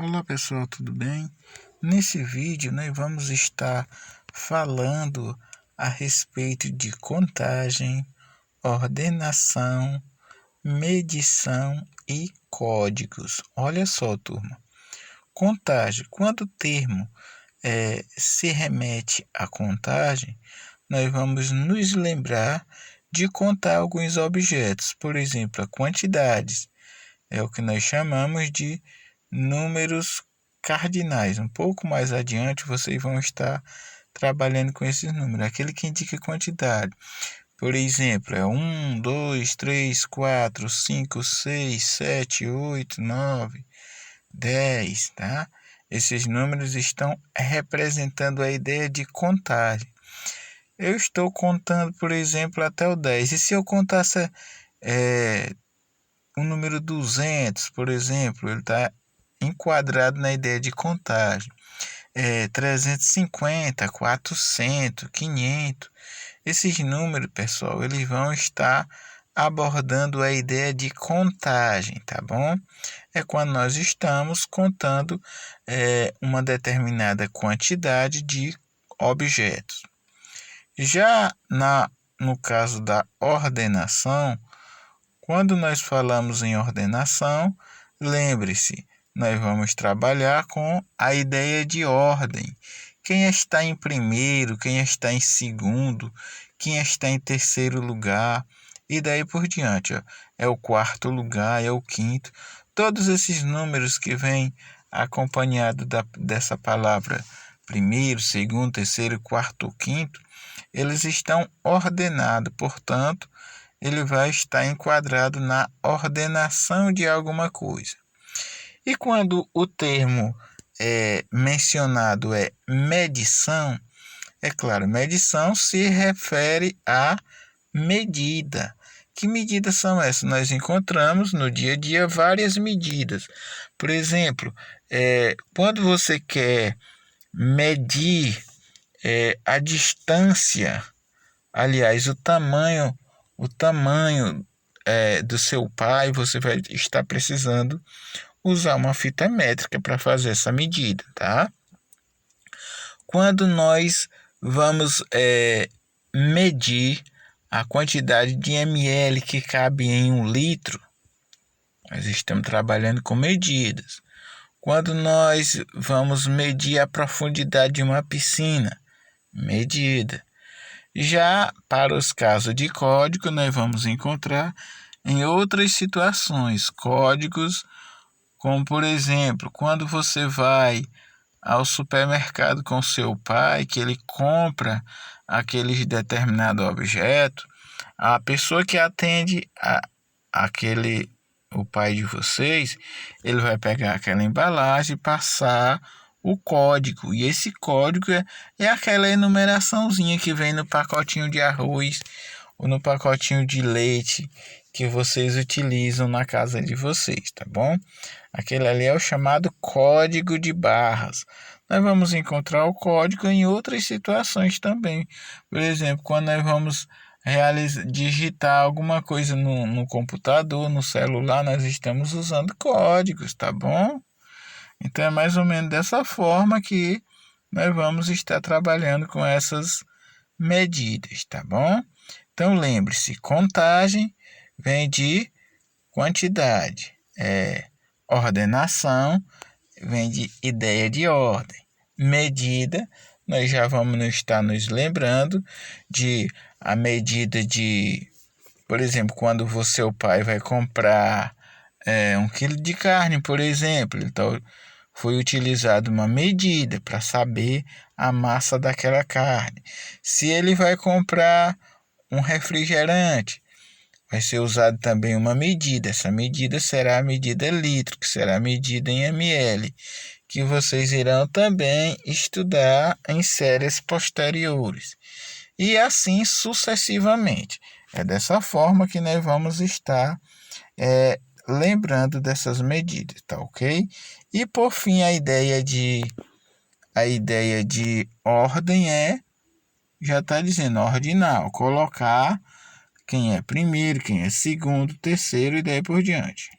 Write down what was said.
Olá pessoal, tudo bem? Nesse vídeo nós vamos estar falando a respeito de contagem, ordenação, medição e códigos. Olha só, turma. Contagem, quando o termo se remete à contagem, nós vamos nos lembrar de contar alguns objetos, por exemplo, a quantidades. É o que nós chamamos de números cardinais. Um pouco mais adiante vocês vão estar trabalhando com esses números, aquele que indica quantidade. Por exemplo, é 1, 2, 3, 4, 5, 6, 7, 8, 9, 10, tá? Esses números estão representando a ideia de contagem. Eu estou contando, por exemplo, até o 10. E se eu contasse o número 200, por exemplo, ele está enquadrado na ideia de contagem. 350, 400, 500. Esses números, pessoal, eles vão estar abordando a ideia de contagem, tá bom? É quando nós estamos contando uma determinada quantidade de objetos. Já no caso da ordenação, quando nós falamos em ordenação, lembre-se, nós vamos trabalhar com a ideia de ordem. Quem está em primeiro, quem está em segundo, quem está em terceiro lugar, e daí por diante. Ó. É o quarto lugar, é o quinto. Todos esses números que vêm acompanhado dessa palavra primeiro, segundo, terceiro, quarto ou quinto, eles estão ordenados, portanto, ele vai estar enquadrado na ordenação de alguma coisa. E quando o termo mencionado é medição, é claro, medição se refere à medida. Que medidas são essas? Nós encontramos no dia a dia várias medidas. Por exemplo, quando você quer medir a distância, aliás, o tamanho do seu pai, você vai estar precisando usar uma fita métrica para fazer essa medida, tá? Quando nós vamos medir a quantidade de ml que cabe em 1 litro, nós estamos trabalhando com medidas. Quando nós vamos medir a profundidade de uma piscina, medida. Já para os casos de código, nós vamos encontrar em outras situações códigos, como por exemplo, quando você vai ao supermercado com seu pai, que ele compra aquele determinado objeto, a pessoa que atende o pai de vocês, ele vai pegar aquela embalagem e passar o código, e esse código é aquela enumeraçãozinha que vem no pacotinho de arroz ou no pacotinho de leite que vocês utilizam na casa de vocês, tá bom? Aquele ali é o chamado código de barras. Nós vamos encontrar o código em outras situações também. Por exemplo, quando nós vamos digitar alguma coisa no computador, no celular, nós estamos usando códigos, tá bom? Então é mais ou menos dessa forma que nós vamos estar trabalhando com essas medidas, tá bom? Então lembre-se, contagem vem de quantidade, ordenação vem de ideia de ordem, medida, nós já vamos estar nos lembrando de a medida de, por exemplo, quando seu pai vai comprar 1 quilo de carne, por exemplo, então foi utilizada uma medida para saber a massa daquela carne. Se ele vai comprar um refrigerante, vai ser usado também uma medida. Essa medida será a medida litro, que será medida em ml, que vocês irão também estudar em séries posteriores. E assim sucessivamente. É dessa forma que nós vamos estar lembrando dessas medidas, tá ok? E por fim, a ideia de ordem já está dizendo ordinal, colocar quem é primeiro, quem é segundo, terceiro e daí por diante.